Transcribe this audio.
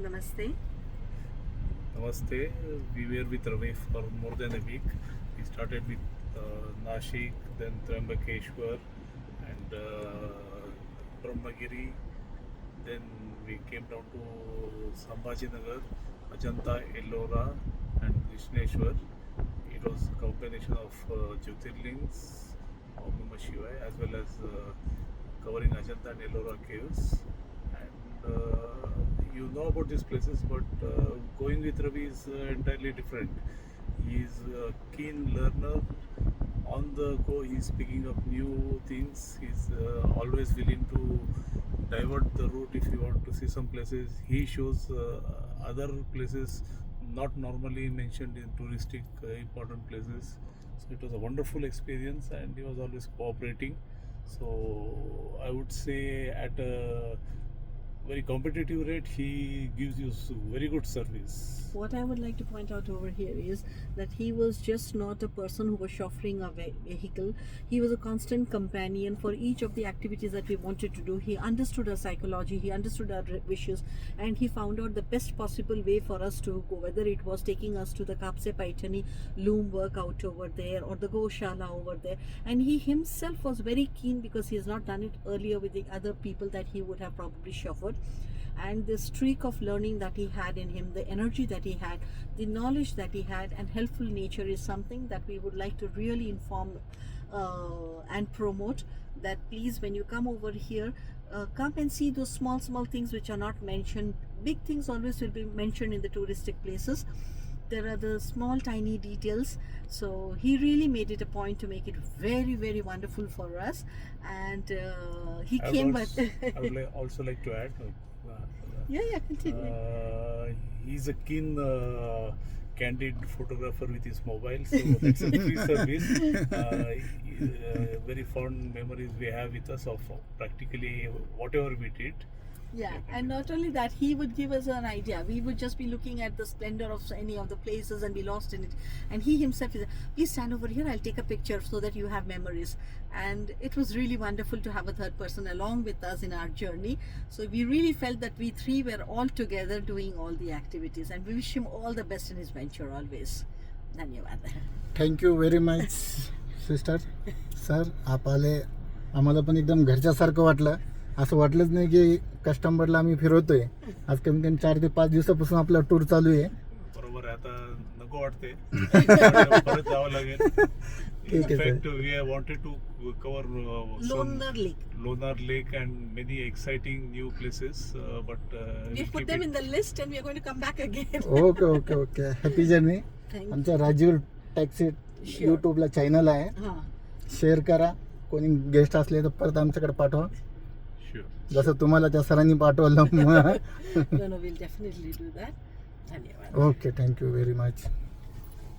Namaste. Namaste. We were with Ravi for more than a week. We started with Nashik, then Trimbakeshwar and Brahmagiri. Then we came down to Sambhajinagar, Ajanta, Ellora, and Krishneshwar. It was a combination of Jyotirlings, Om Namah Shivaya, as well as covering Ajanta and Ellora caves. And you know about these places, but going with Ravi is entirely different. He is a keen learner. On the go, he's picking up new things. He's always willing to divert the route if you want to see some places. He shows other places not normally mentioned in touristic important places. So it was a wonderful experience, and he was always cooperating. So I would say at a very competitive rate, he gives you very good service. What I would like to point out over here is that he was just not a person who was chauffeuring a vehicle. He was a constant companion for each of the activities that we wanted to do. He understood our psychology, he understood our wishes, and he found out the best possible way for us to go, whether it was taking us to the Kapse Paitani loom workout over there or the Goshala over there. And he himself was very keen because he has not done it earlier with the other people that he would have probably chauffeured. And the streak of learning that he had in him, the energy that he had, the knowledge that he had, and helpful nature is something that we would like to really inform and promote. That please, when you come over here, come and see those small things which are not mentioned. Big things always will be mentioned in the touristic places. There are the small tiny details. So he really made it a point to make it very wonderful for us. And he came with I would also like to add. yeah, continue. He's a keen candid photographer with his mobile, so that's a free service. Very fond memories we have with us of practically whatever we did. Yeah, and not only that, he would give us an idea. We would just be looking at the splendor of any of the places and be lost in it. And he himself is, please stand over here, I'll take a picture so that you have memories. And it was really wonderful to have a third person along with us in our journey. So we really felt that we three were all together doing all the activities. And we wish him all the best in his venture always. Dhanyawad. Thank you very much sister. Sir आप आले, आम्हाला पण एकदम घरच्यासारखं वाटलं. असं वाटलंच नाही की कस्टमरला आम्ही फिरवतोय. आज कमी कमी 4 ते 5 दिवसापासून आपला टूर चालू आहे. बरोबर आहे, आता नको वाटते परत जावं लागेल. ठीक आहे in fact sir. We wanted to cover Lonar Lake. Lonar Lake and many exciting new places, but We we'll put keep them it. in the list and we are going to come back again. Okay okay okay. Happy journey. Thank you. आमच्या Rajiv taxi Sure. यूट्यूबला channel आहे. Huh. Share करा. कोणी guest असले तर परत आमच्याकडे पाठवा. Sure. जसं तुम्हाला त्या सरांनी पाठवलं. No, we'll definitely do that. Dhanyawad. Okay, thank you very much.